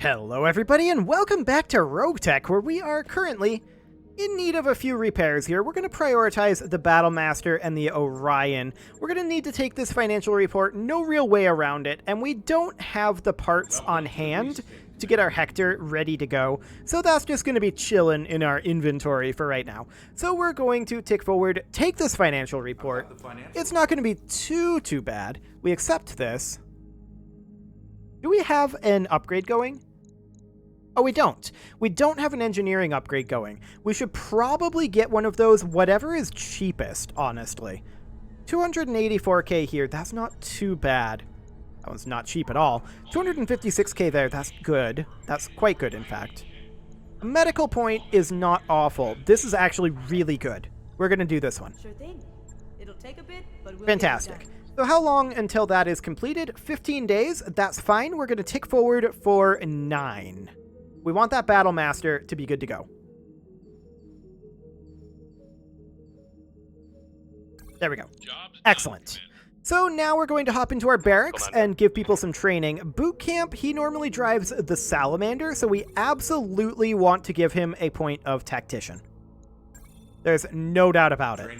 Hello everybody and welcome back to RogueTech, where we are currently in need of a few repairs here. We're going to prioritize the Battlemaster and the Orion. We're going to need to take this financial report, no real way around it, and we don't have the parts on hand to get our Hector ready to go, so that's just going to be chilling in our inventory for right now. So we're going to tick forward, take this financial report. It's not going to be too bad. We accept this. Do we have an upgrade going? Oh, we don't. We don't have an engineering upgrade going. We should probably get one of those, whatever is cheapest, honestly. 284k here, that's not too bad. That one's not cheap at all. 256k there, that's good. That's quite good, in fact. A medical point is not awful. This is actually really good. We're going to do this one. Sure thing. It'll take a bit, but we'll Fantastic. So how long until that is completed? 15 days. That's fine. We're going to tick forward for 9. We want that Battlemaster to be good to go. There we go. Excellent. So now we're going to hop into our barracks and give people some training. Boot camp, he normally drives the Salamander, so we absolutely want to give him a point of tactician. There's no doubt about it.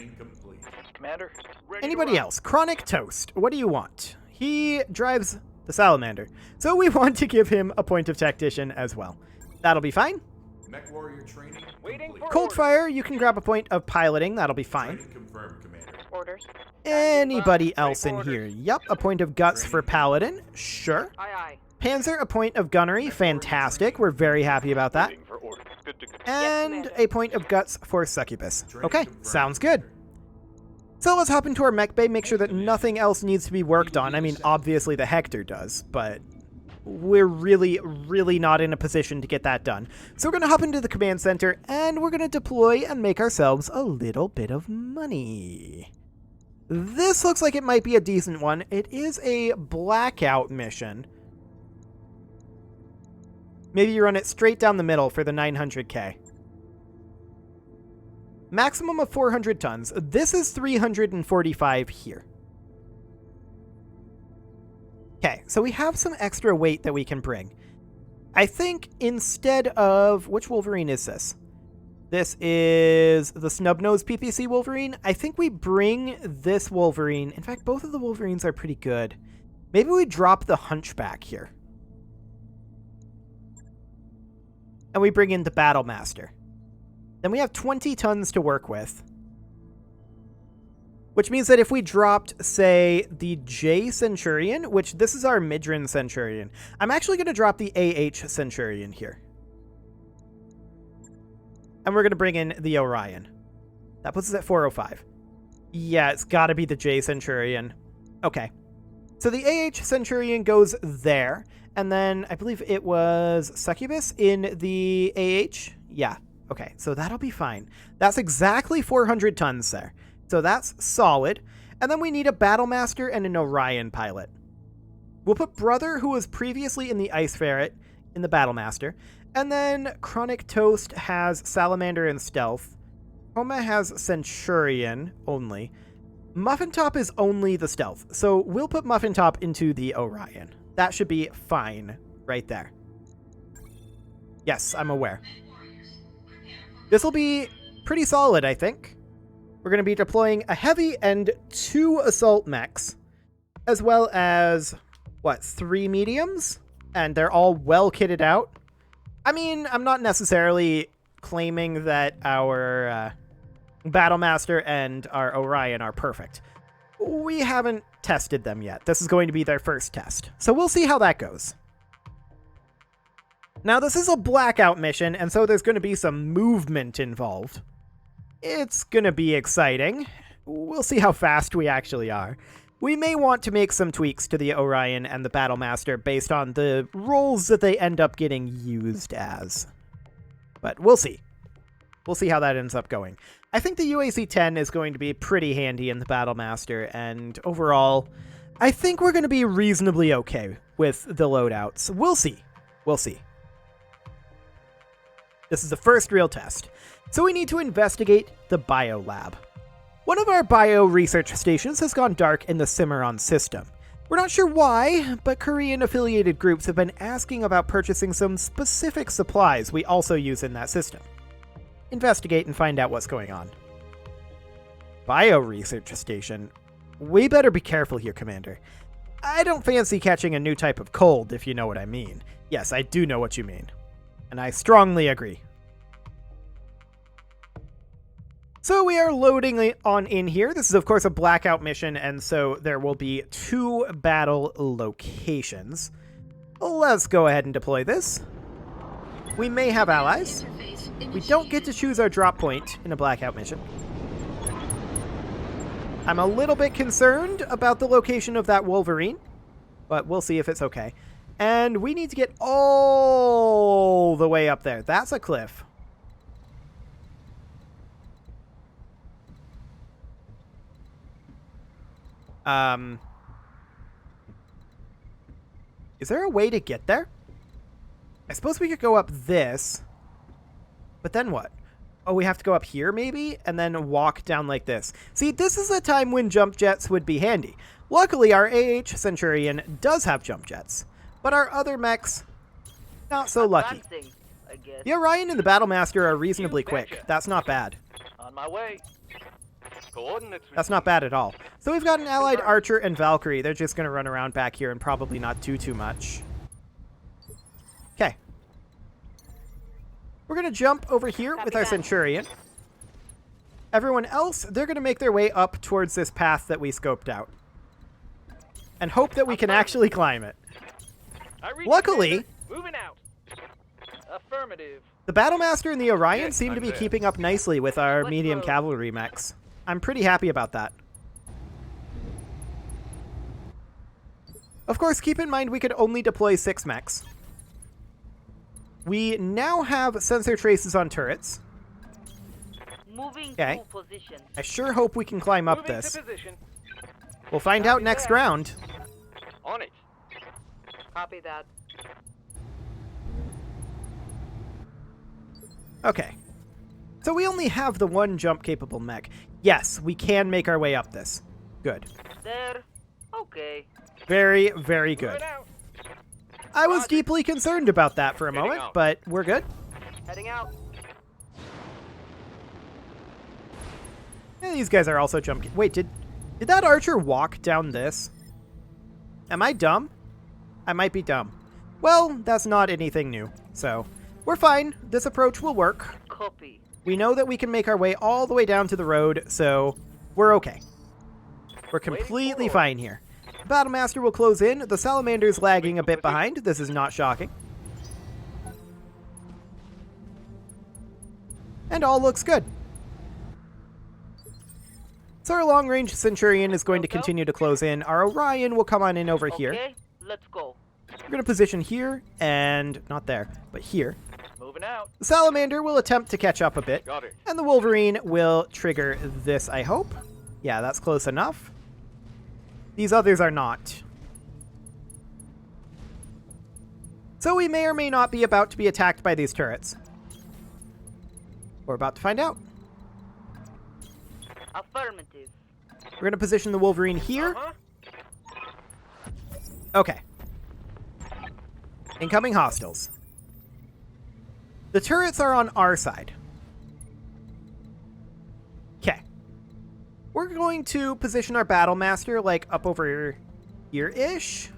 Commander, Anybody else? Chronic Toast. What do you want? He drives the Salamander, so we want to give him a point of tactician as well. That'll be fine. Mech Warrior training Waiting for Coldfire, you can grab a point of piloting. That'll be fine. Training confirmed, Commander. orders. Anybody else in here? Yup, a point of guts for Paladin. Sure. Aye, aye. Panzer, a point of gunnery. Fantastic. We're very happy about that. Waiting for orders. Good to go. And a point of guts for Succubus. Okay, sounds good. So let's hop into our mech bay, make sure that nothing else needs to be worked on. I mean, obviously the Hector does, but we're really not in a position to get that done. So we're going to hop into the command center, and we're going to deploy and make ourselves a little bit of money. This looks like it might be a decent one. It is a blackout mission. Maybe you run it straight down the middle for the 900k. Maximum of 400 tons. This is 345 here. Okay, so we have some extra weight that we can bring. I think instead of... Which Wolverine is this? This is the Snub-Nosed PPC Wolverine. I think we bring this Wolverine. In fact, both of the Wolverines are pretty good. Maybe we drop the Hunchback here. And we bring in the Battlemaster. Then we have 20 tons to work with. Which means that if we dropped, say, the J Centurion, which this is our Midran Centurion, I'm actually going to drop the AH Centurion here. And we're going to bring in the Orion. That puts us at 405. Yeah, it's got to be the J Centurion. Okay. So the AH Centurion goes there. And then I believe it was Succubus in the AH. Yeah. Okay, so that'll be fine. That's exactly 400 tons there. So that's solid. And then we need a Battlemaster and an Orion pilot. We'll put Brother, who was previously in the Ice Ferret, in the Battlemaster. And then Chronic Toast has Salamander and Stealth. Homa has Centurion only. Muffin Top is only the Stealth. So we'll put Muffin Top into the Orion. That should be fine right there. Yes, I'm aware. This will be pretty solid, I think. We're going to be deploying a heavy and 2 assault mechs, as well as, what, 3 mediums? And they're all well kitted out. I mean, I'm not necessarily claiming that our Battlemaster and our Orion are perfect. We haven't tested them yet. This is going to be their first test. So we'll see how that goes. Now, this is a blackout mission, and so there's going to be some movement involved. It's going to be exciting. We'll see how fast we actually are. We may want to make some tweaks to the Orion and the Battlemaster based on the roles that they end up getting used as. But we'll see. We'll see how that ends up going. I think the UAC-10 is going to be pretty handy in the Battlemaster, and overall, I think we're going to be reasonably okay with the loadouts. We'll see. We'll see. This is the first real test. So we need to investigate the biolab. One of our bio research stations has gone dark in the Cimarron system. We're not sure why, but Korean-affiliated groups have been asking about purchasing some specific supplies we also use in that system. Investigate and find out what's going on. Bio-research station. We better be careful here, Commander. I don't fancy catching a new type of cold, if you know what I mean. Yes, I do know what you mean. And I strongly agree. So we are loading on in here. This is, of course, a blackout mission, and so there will be 2 battle locations. Let's go ahead and deploy this. We may have allies. We don't get to choose our drop point in a blackout mission. I'm a little bit concerned about the location of that Wolverine, but we'll see if it's okay. And we need to get all the way up there. That's a cliff. Is there a way to get there? I suppose we could go up this, but then what? Oh, we have to go up here maybe, and then walk down like this. See, this is a time when jump jets would be handy. Luckily, our AH Centurion does have jump jets, but our other mechs, not so lucky. The Orion and the Battlemaster are reasonably quick. That's not bad. On my way. Coordinates. That's not bad at all. So we've got an allied Archer and Valkyrie. They're just going to run around back here and probably not do too much. Okay. We're going to jump over here with our Centurion. Everyone else, they're going to make their way up towards this path that we scoped out. And hope that we can actually climb it. Luckily, moving out. Affirmative. the Battlemaster and the Orion seem to be keeping up nicely with our medium cavalry mechs. I'm pretty happy about that. Of course, keep in mind we could only deploy 6 mechs. We now have sensor traces on turrets. Okay. I sure hope we can climb up this. We'll find out next round. On it. Copy that. Okay. So we only have the 1 jump-capable mech. Yes, we can make our way up this. Good. There. Okay. Very, very good. I was deeply concerned about that for a moment, but we're good. Heading out. Yeah, these guys are also jumping. Wait, did that Archer walk down this? Am I dumb? I might be dumb. Well, that's not anything new, so we're fine. This approach will work. Copy. We know that we can make our way all the way down to the road, so we're okay. We're completely fine here. The Battlemaster will close in. The Salamander's lagging a bit behind. This is not shocking. And all looks good. So our long-range Centurion is going to continue to close in. Our Orion will come on in over here. Okay, let's go. We're going to position here, and not there, but here. Moving out. The Salamander will attempt to catch up a bit, Got it. and the Wolverine will trigger this, I hope. Yeah, that's close enough. These others are not. So we may or may not be about to be attacked by these turrets. We're about to find out. Affirmative. We're going to position the Wolverine here. Okay. Incoming hostiles. The turrets are on our side. Okay. We're going to position our Battlemaster, like, up over here-ish.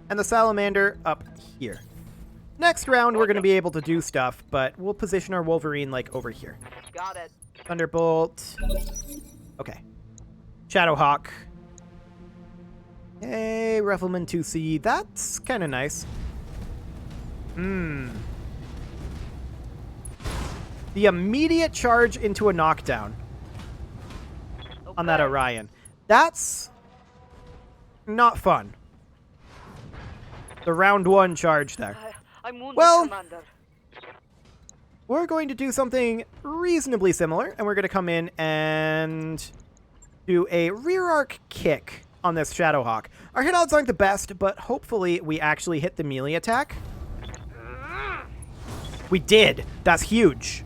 And the Salamander up here. Next round, we're going to be able to do stuff, but we'll position our Wolverine, like, over here. Got it. Thunderbolt. Okay. Shadowhawk. Hey, Rifleman 2C. That's kind of nice. The immediate charge into a knockdown on that Orion. That's not fun. The round 1 charge there. I'm wounded, Well, Commander. we're going to do something reasonably similar, and we're going to come in and do a rear arc kick on this Shadowhawk. Our hit odds aren't the best, but hopefully we actually hit the melee attack. We did. That's huge.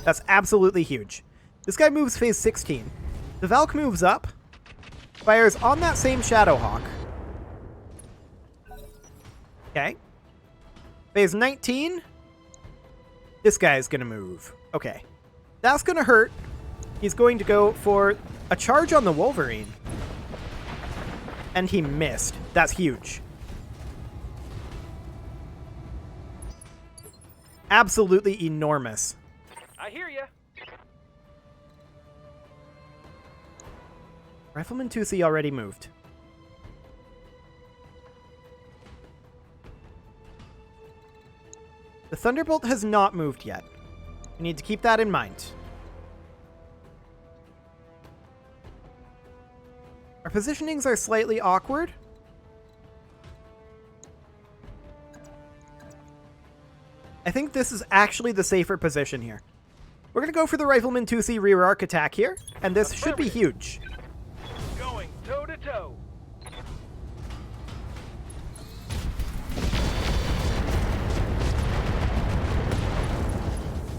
That's absolutely huge. This guy moves phase 16. The Valk moves up, fires on that same Shadowhawk. Okay. Phase 19. This guy's going to move. Okay. That's going to hurt. He's going to go for a charge on the Wolverine. And he missed. That's huge. Absolutely enormous. I hear ya. Rifleman 2C already moved. The Thunderbolt has not moved yet. We need to keep that in mind. Our positionings are slightly awkward. I think this is actually the safer position here. We're going to go for the Rifleman 2C rear arc attack here, and this should be huge. Going toe to toe.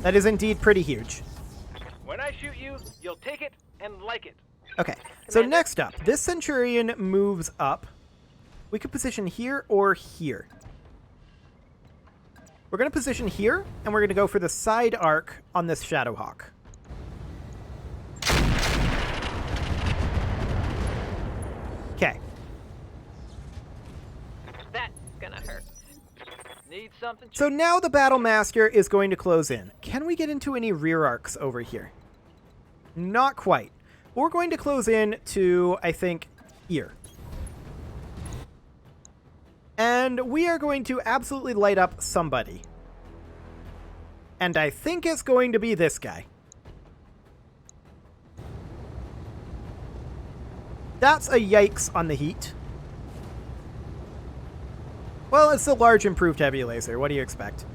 That is indeed pretty huge. When I shoot you, you'll take it and like it. Okay, so Commander. next up, this Centurion moves up. We could position here or here. We're going to position here, and we're going to go for the side arc on this Shadowhawk. Okay. That's gonna hurt. Need something? So now the Battle Master is going to close in. Can we get into any rear arcs over here? Not quite. We're going to close in to, I think, here. And we are going to absolutely light up somebody. And I think it's going to be this guy. That's a yikes on the heat. Well, it's a large improved heavy laser. What do you expect?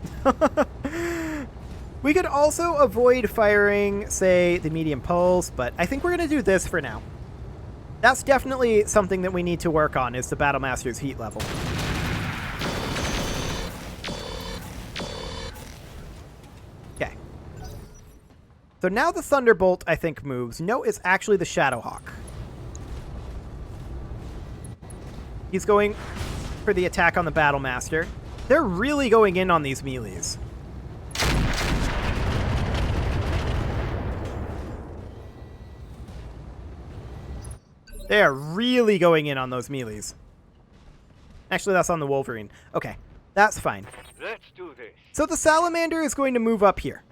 We could also avoid firing, say, the medium pulse, but I think we're going to do this for now. That's definitely something that we need to work on, is the Battlemaster's heat level. Okay. So now the Thunderbolt, I think, moves. No, it's actually the Shadowhawk. He's going for the attack on the Battlemaster. They're really going in on these melees. They are really going in on those melees. Actually, that's on the Wolverine. Okay, that's fine. Let's do this. So the Salamander is going to move up here.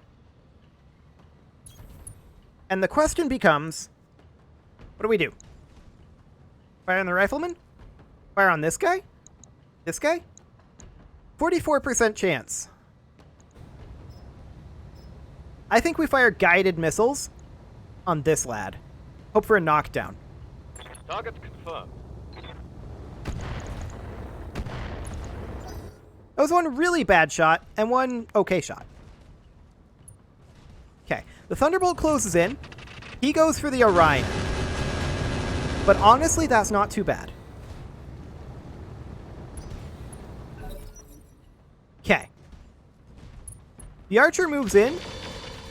And the question becomes, what do we do? Fire on the Rifleman? Fire on this guy? This guy? 44% chance. I think we fire guided missiles on this lad. Hope for a knockdown. Target's confirmed. That was one really bad shot and one okay shot. Okay, the Thunderbolt closes in. He goes for the Orion. But honestly, that's not too bad. Okay. The Archer moves in,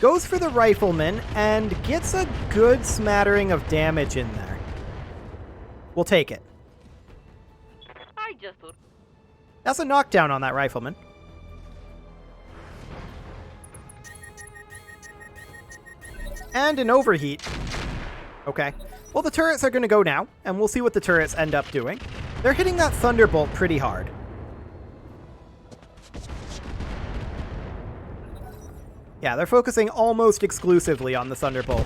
goes for the Rifleman, and gets a good smattering of damage in there. We'll take it. I just... That's a knockdown on that Rifleman. And an overheat. Okay. Well, the turrets are going to go now, and we'll see what the turrets end up doing. They're hitting that Thunderbolt pretty hard. Yeah, they're focusing almost exclusively on the Thunderbolt.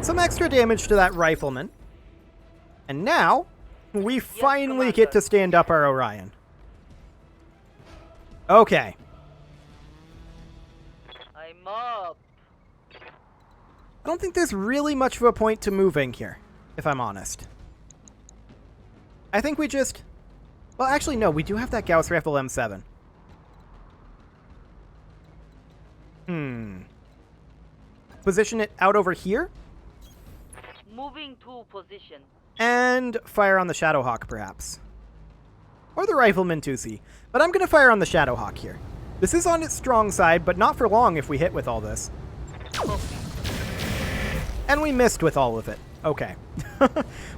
Some extra damage to that Rifleman. And now, we finally get to stand up our Orion. Okay. I'm up. I don't think there's really much of a point to moving here, if I'm honest. I think we just... Well, actually, no, we do have that Gauss Rifle M7. Position it out over here, Moving to position. and fire on the Shadowhawk, perhaps. Or the Rifleman 2C. But I'm going to fire on the Shadowhawk here. This is on its strong side, but not for long if we hit with all this. And we missed with all of it. Okay.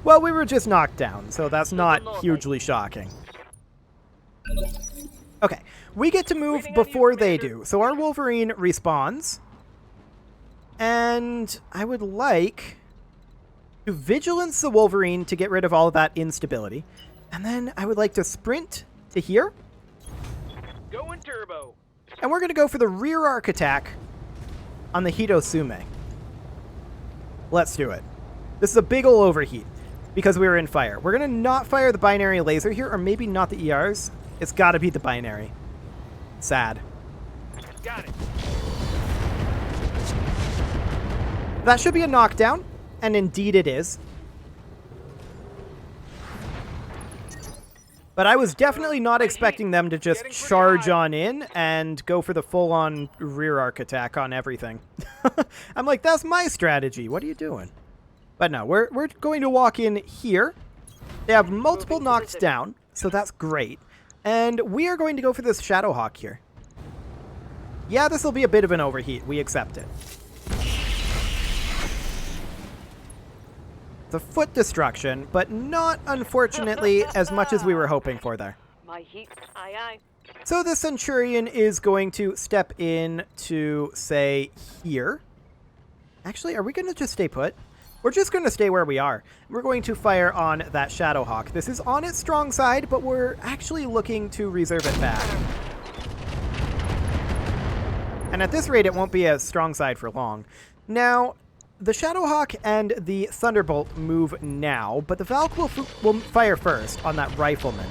Well, we were just knocked down, so that's not hugely shocking. Okay, we get to move before they do. So our Wolverine respawns. And I would like to Vigilance the Wolverine to get rid of all of that instability. And then I would like to sprint to here. Going turbo. And we're going to go for the rear arc attack on the Hitotsume. Let's do it. This is a big ol' overheat because we were in fire. We're going to not fire the binary laser here, or maybe not the ERs. It's got to be the binary. Sad. Got it. That should be a knockdown, and indeed it is. But I was definitely not expecting them to just charge on in and go for the full-on rear arc attack on everything. I'm like, that's my strategy. What are you doing? But no, we're going to walk in here. They have multiple knocks down, so that's great. And we are going to go for this Shadowhawk here. Yeah, this will be a bit of an overheat. We accept it. It's a foot destruction, but not, unfortunately, as much as we were hoping for there. My heat. Aye, aye. So the Centurion is going to step in to, say, here. Actually, are we going to just stay put? We're just going to stay where we are. We're going to fire on that Shadowhawk. This is on its strong side, but we're actually looking to reserve it back. And at this rate, it won't be a strong side for long. Now, the Shadowhawk and the Thunderbolt move now, but the Valk will fire first on that Rifleman.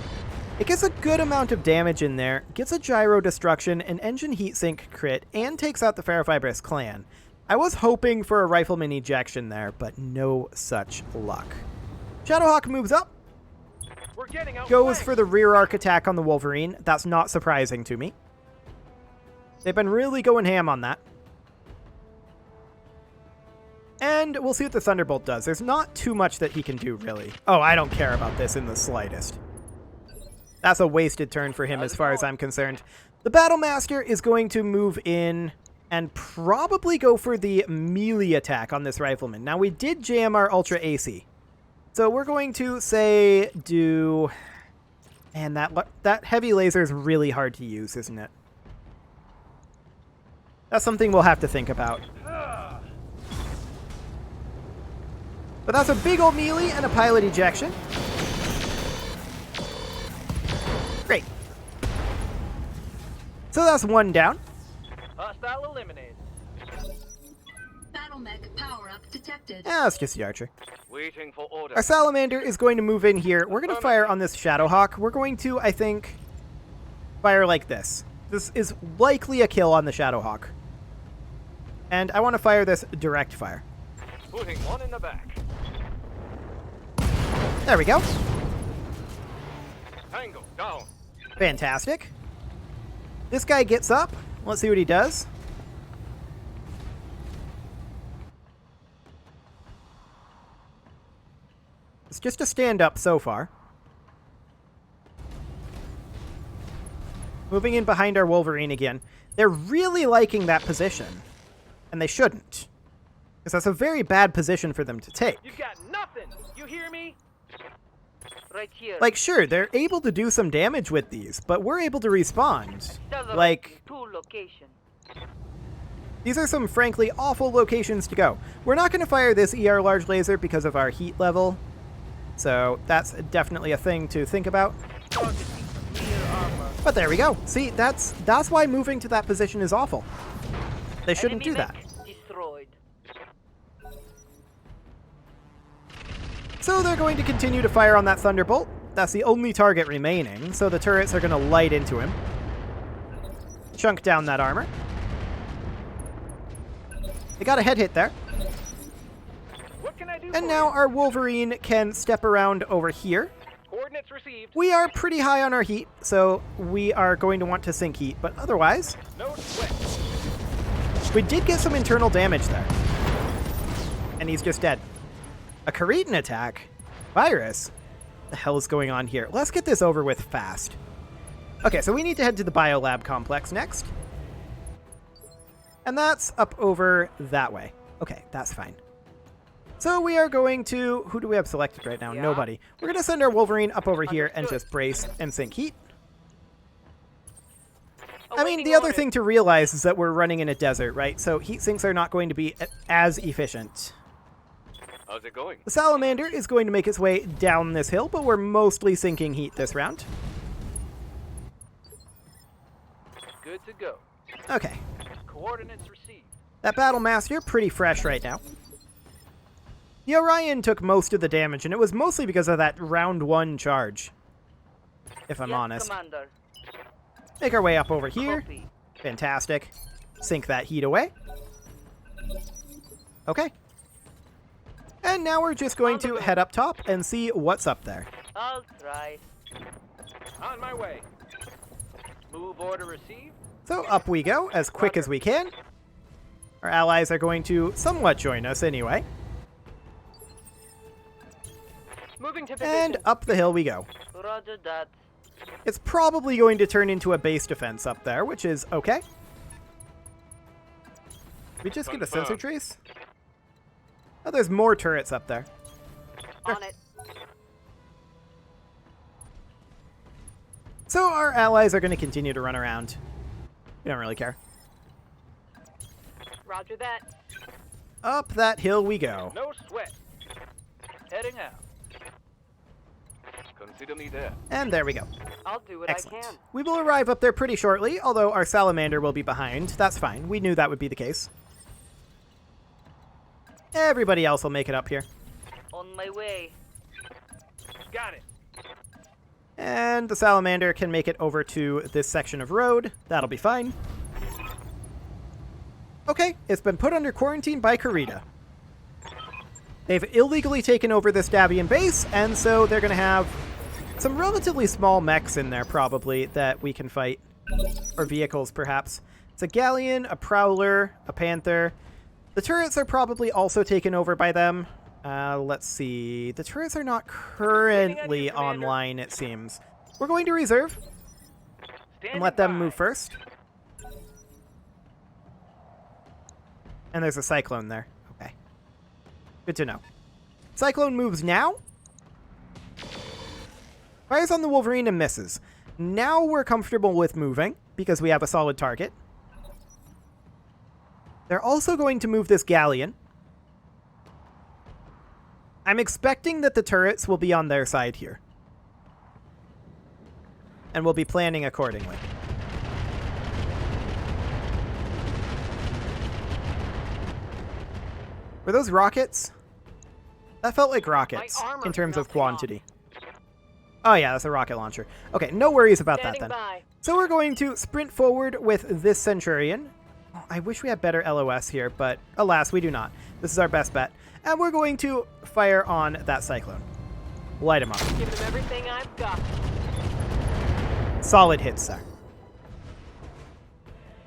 It gets a good amount of damage in there, gets a Gyro Destruction, an Engine Heatsink crit, and takes out the Ferrofibrous Clan. I was hoping for a Rifleman ejection there, but no such luck. Shadowhawk moves up, We're getting out. goes for the rear arc attack on the Wolverine. That's not surprising to me. They've been really going ham on that. And we'll see what the Thunderbolt does. There's not too much that he can do, really. Oh, I don't care about this in the slightest. That's a wasted turn for him as far as I'm concerned. The Battlemaster is going to move in and probably go for the melee attack on this Rifleman. Now, we did jam our Ultra AC. So we're going to, say, do... And that heavy laser is really hard to use, isn't it? That's something we'll have to think about. But that's a big old melee and a pilot ejection. Great. So that's one down. Hostile eliminated. Battle mech power-up detected. It's just the Archer. Waiting for order. Our Salamander is going to move in here. We're going to fire on this Shadowhawk. We're going to, I think, fire like this. This is likely a kill on the Shadowhawk. And I want to fire this direct fire. Putting one in the back. There we go. Tango down. Fantastic. This guy gets up. Let's see what he does. It's just a stand-up so far. Moving in behind our Wolverine again. They're really liking that position. And they shouldn't. Because that's a very bad position for them to take. You've got nothing. You hear me? Right here. Like, sure, they're able to do some damage with these, but we're able to respond. Like, two location. these are some, frankly, awful locations to go. We're not going to fire this ER large laser because of our heat level. So that's definitely a thing to think about. But there we go. See, that's why moving to that position is awful. They shouldn't do that. Destroyed. So they're going to continue to fire on that Thunderbolt. That's the only target remaining, so the turrets are going to light into him. Chunk down that armor. They got a head hit there. What can I do? And for now you? our Wolverine can step around over here. Coordinates received. We are pretty high on our heat, so we are going to want to sink heat, but otherwise, No sweat. we did get some internal damage there. And he's just dead. A Kharitan attack? Virus? What the hell is going on here? Let's get this over with fast. Okay, so we need to head to the Biolab complex next. And that's up over that way. Okay, that's fine. So we are going to... Who do we have selected right now? Yeah. Nobody. We're going to send our Wolverine up over here and Understood. just brace and sink heat. I mean, Awaiting the other orders. thing to realize is that we're running in a desert, right? So heat sinks are not going to be as efficient. How's it going? The Salamander is going to make its way down this hill, but we're mostly sinking heat this round. Good to go. Okay. Coordinates received. That Battle Master, pretty fresh right now. The Orion took most of the damage, and it was mostly because of that round 1 charge, if I'm Yes, honest. Commander. Make our way up over here. Copy. Fantastic. Sink that heat away. Okay. And now we're just going to head up top and see what's up there. I'll try. On my way. Move order received. So up we go, as quick as we can. Our allies are going to somewhat join us anyway. Moving to position. And up the hill we go. Roger that. It's probably going to turn into a base defense up there, which is okay. Did we just get a sensor Confirmed. trace? Oh, there's more turrets up there. On it. So our allies are going to continue to run around. We don't really care. Roger that. Up that hill we go. No sweat. Heading out. Consider me there. And there we go. I'll do what Excellent. I can. We will arrive up there pretty shortly, although our Salamander will be behind. That's fine. We knew that would be the case. Everybody else will make it up here. On my way. Got it. And the Salamander can make it over to this section of road. That'll be fine. Okay, it's been put under quarantine by Karita. They've illegally taken over this Davian base, and so they're going to have some relatively small mechs in there, probably, that we can fight. Or vehicles, perhaps. It's a Galleon, a Prowler, a Panther. The turrets are probably also taken over by them. Let's see. The turrets are not currently Commander. online, it seems. We're going to reserve and Standing let them by. move first. And there's a Cyclone there. Okay. Good to know. Cyclone moves now. Fires on the Wolverine and misses. Now we're comfortable with moving because we have a solid target. They're also going to move this Galleon. I'm expecting that the turrets will be on their side here. And we'll be planning accordingly. Were those rockets? That felt like rockets My armor's in terms of melting off. quantity. Oh yeah, that's a rocket launcher. Okay, no worries about that Standing then. by. So we're going to sprint forward with this Centurion. Oh, I wish we had better LOS here, but alas, we do not. This is our best bet. And we're going to fire on that Cyclone. Light him up. Give them everything I've got. Solid hits there.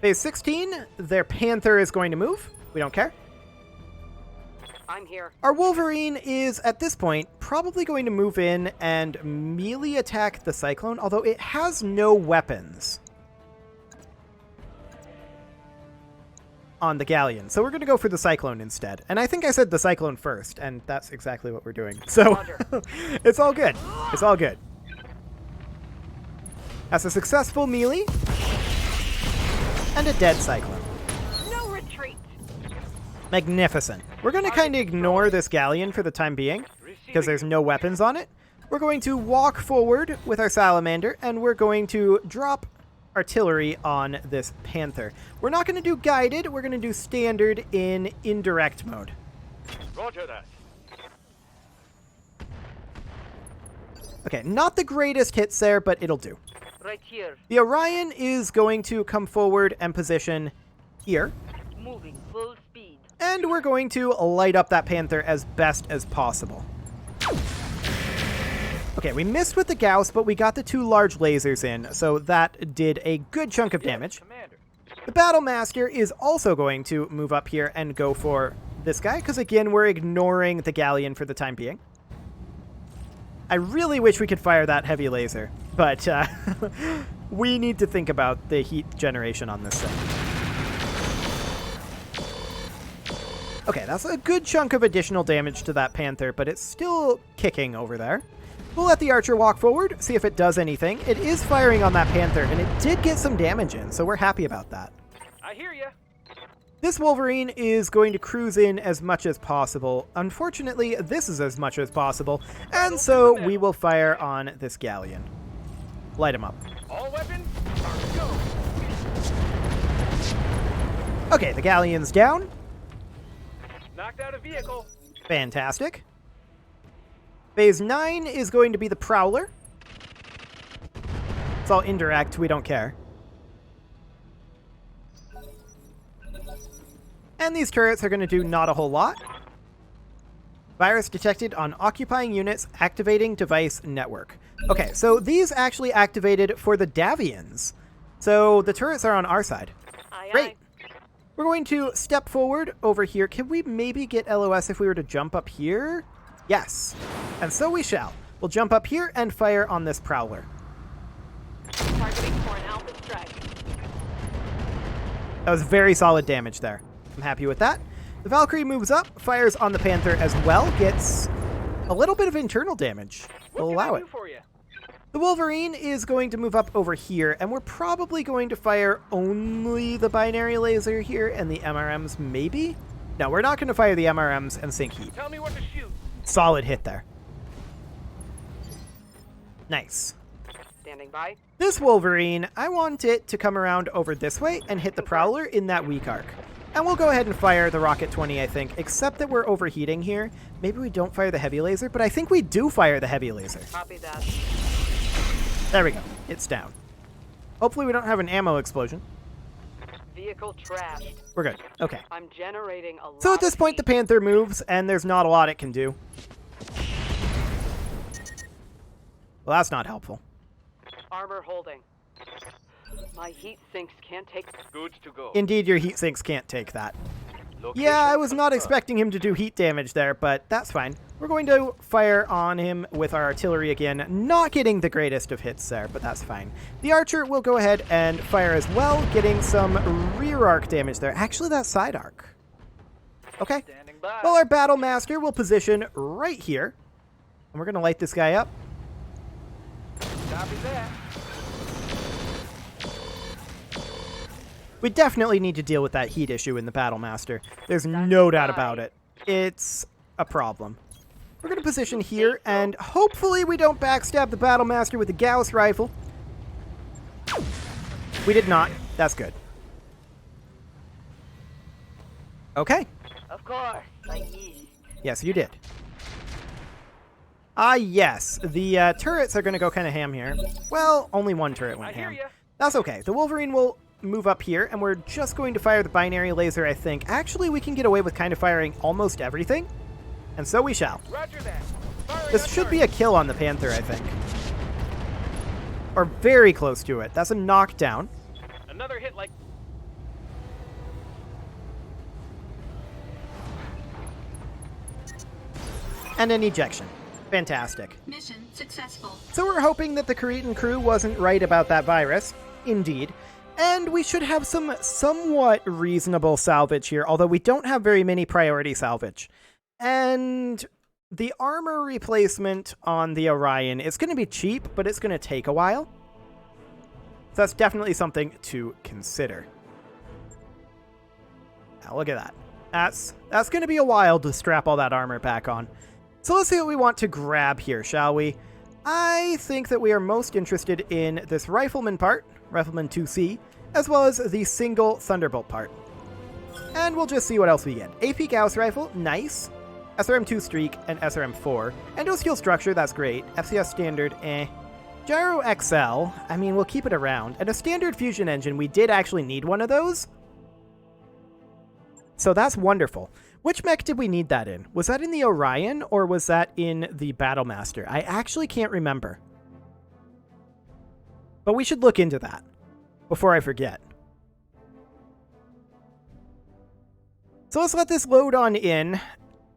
Phase 16, their Panther is going to move. We don't care. I'm here. Our Wolverine is, at this point, probably going to move in and melee attack the Cyclone, although it has no weapons on the Galleon. So we're going to go for the Cyclone instead. And I think I said the Cyclone first, and that's exactly what we're doing. So Roger. it's all good. It's all good. That's a successful melee and a dead Cyclone. No retreat. Magnificent. We're going to kind of ignore this Galleon for the time being, because there's no weapons on it. We're going to walk forward with our Salamander, and we're going to drop artillery on this Panther. We're not going to do guided, we're going to do standard in indirect mode. Roger that. Okay, not the greatest hits there, but it'll do. Right here. The Orion is going to come forward and position here. Moving full speed. And we're going to light up that Panther as best as possible. Okay, we missed with the Gauss, but we got the 2 large lasers in, so that did a good chunk of damage. Commander. The Battle Master is also going to move up here and go for this guy, because again, we're ignoring the Galleon for the time being. I really wish we could fire that heavy laser, but we need to think about the heat generation on this thing. Okay, that's a good chunk of additional damage to that Panther, but it's still kicking over there. We'll let the Archer walk forward, see if it does anything. It is firing on that Panther, and it did get some damage in, so we're happy about that. I hear ya. This Wolverine is going to cruise in as much as possible. Unfortunately, this is as much as possible, and so we will fire on this Galleon. Light him up. All weapons are go. Okay, the Galleon's down. Knocked out a vehicle. Fantastic. Phase 9 is going to be the Prowler. It's all indirect, we don't care. And these turrets are going to do not a whole lot. Virus detected on occupying units, activating device network. Okay, so these actually activated for the Davians. So the turrets are on our side. Aye, Great. aye. We're going to step forward over here. Can we maybe get LOS if we were to jump up here? Yes. And so we shall. We'll jump up here and fire on this Prowler. Targeting for an alpha strike. That was very solid damage there. I'm happy with that. The Valkyrie moves up, fires on the Panther as well, gets a little bit of internal damage. We'll What allow can I it. do for you? The Wolverine is going to move up over here, and we're probably going to fire only the binary laser here and the MRMs, maybe? No, we're not going to fire the MRMs and sink heat. Tell me what to shoot. Solid hit there. Nice. Standing by. This Wolverine, I want it to come around over this way and hit the Prowler in that weak arc. And we'll go ahead and fire the Rocket 20, I think, except that we're overheating here. Maybe we don't fire the heavy laser, but I think we do fire the heavy laser. Copy that. There we go. It's down. Hopefully we don't have an ammo explosion. Vehicle trashed. We're good. Okay. I'm generating a lot. So at this of point, the heat. Panther moves, and there's not a lot it can do. Well, that's not helpful. Armor holding. My heat sinks can't take. Goods to go. Indeed, your heat sinks can't take that. Location Yeah, I was not confirmed. expecting him to do heat damage there, but that's fine. We're going to fire on him with our artillery again, not getting the greatest of hits there, but that's fine. The Archer will go ahead and fire as well, getting some rear arc damage there. Actually, that's side arc. Okay. Standing by. Well, our Battle Master will position right here, and we're going to light this guy up. Copy that. We definitely need to deal with that heat issue in the Battle Master. There's no doubt about it. It's a problem. We're going to position here, and hopefully we don't backstab the Battle Master with the Gauss rifle. We did not. That's good. Okay. Of course. I eat. Yes, you did. Ah, yes. The turrets are going to go kind of ham here. Well, only one turret I went hear ham. ya. That's okay. The Wolverine will move up here, and we're just going to fire the binary laser, I think. Actually, we can get away with kind of firing almost everything, and so we shall. Roger that. Firing This on should be a target. kill on the Panther, I think. Or very close to it. That's a knockdown. Another hit like. And an ejection. Fantastic. Mission successful. So we're hoping that the Cretan crew wasn't right about that virus. Indeed. And we should have some somewhat reasonable salvage here, although we don't have very many priority salvage. And the armor replacement on the Orion is going to be cheap, but it's going to take a while. So that's definitely something to consider. Now look at that. That's going to be a while to strap all that armor back on. So let's see what we want to grab here, shall we? I think that we are most interested in this Rifleman part, Rifleman 2C, as well as the single Thunderbolt part. And we'll just see what else we get. AP Gauss Rifle, nice. SRM2 Streak and SRM4. Endo-Steel Structure, that's great. FCS Standard, eh. Gyro XL, I mean, we'll keep it around. And a Standard Fusion Engine, we did actually need one of those. So that's wonderful. Which mech did we need that in? Was that in the Orion, or was that in the Battle Master? I actually can't remember. But we should look into that before I forget. So let's let this load on in.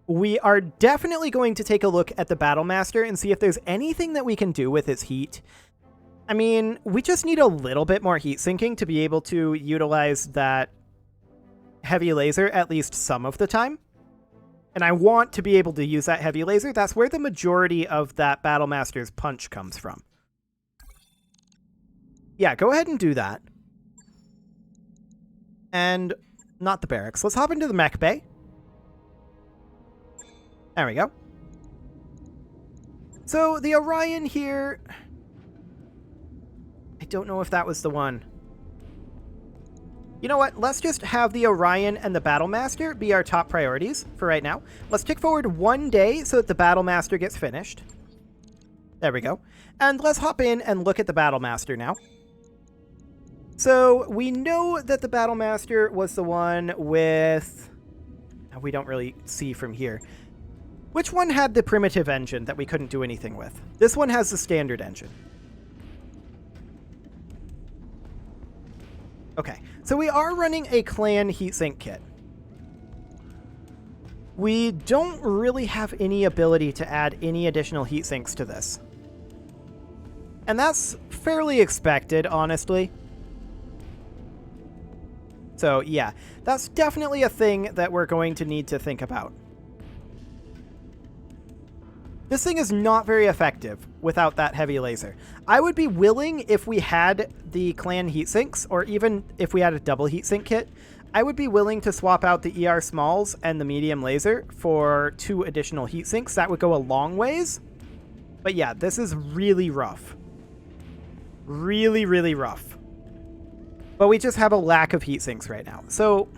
We are definitely going to take a look at the Battle Master and see if there's anything that we can do with his heat. I mean, we just need a little bit more heat sinking to be able to utilize that heavy laser at least some of the time. And I want to be able to use that heavy laser. That's where the majority of that Battlemaster's punch comes from. Yeah, go ahead and do that. And not the barracks. Let's hop into the mech bay. There we go. So the Orion here... I don't know if that was the one. You know what? Let's just have the Orion and the Battlemaster be our top priorities for right now. Let's tick forward 1 day so that the Battlemaster gets finished. There we go. And let's hop in and look at the Battlemaster now. So we know that the Battlemaster was the one with... We don't really see from here. Which one had the primitive engine that we couldn't do anything with? This one has the standard engine. Okay, so we are running a clan heatsink kit. We don't really have any ability to add any additional heatsinks to this. And that's fairly expected, honestly. So yeah, that's definitely a thing that we're going to need to think about. This thing is not very effective without that heavy laser. I would be willing, if we had the clan heatsinks, or even if we had a double heatsink kit, I would be willing to swap out the ER smalls and the medium laser for 2 additional heatsinks. That would go a long ways. But yeah, this is really rough. Really, really rough. But we just have a lack of heatsinks right now. So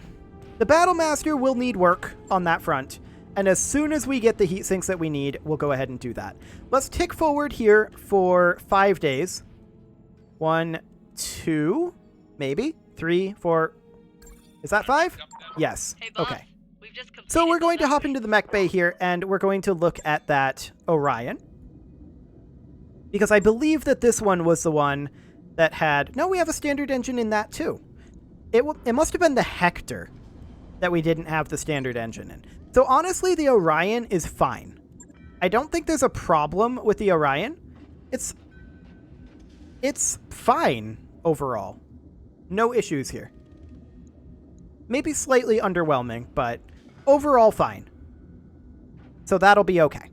the Battlemaster will need work on that front. And as soon as we get the heatsinks that we need, we'll go ahead and do that. Let's tick forward here for 5 days. 1, 2, maybe 3, 4. Is that 5? Yes. Hey, boss. Okay. We've just completed So we're going the to hop into the mech bay here, and we're going to look at that Orion. Because I believe that this one was the one that had... No, we have a standard engine in that too. It must have been the Hector that we didn't have the standard engine in. So honestly, the Orion is fine. I don't think there's a problem with the Orion. It's fine overall. No issues here. Maybe slightly underwhelming, but overall fine. So that'll be okay.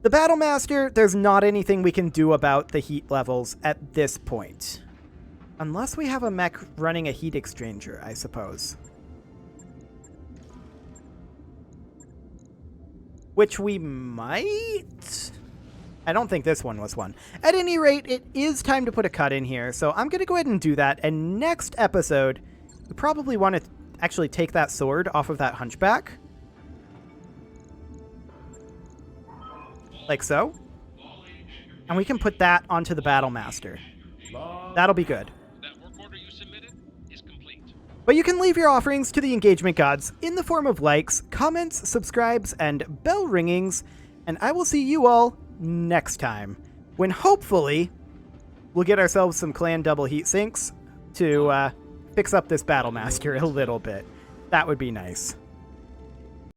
The Battlemaster, there's not anything we can do about the heat levels at this point. Unless we have a mech running a heat exchanger, I suppose. Which we might? I don't think this one was one. At any rate, it is time to put a cut in here, so I'm going to go ahead and do that. And next episode, we probably want to actually take that sword off of that hunchback. Like so. And we can put that onto the Battlemaster. That'll be good. That work order you submitted is complete. But you can leave your offerings to the engagement gods in the form of likes, comments, subscribes, and bell ringings, and I will see you all next time, when hopefully we'll get ourselves some clan double heat sinks to fix up this Battlemaster a little bit. That would be nice.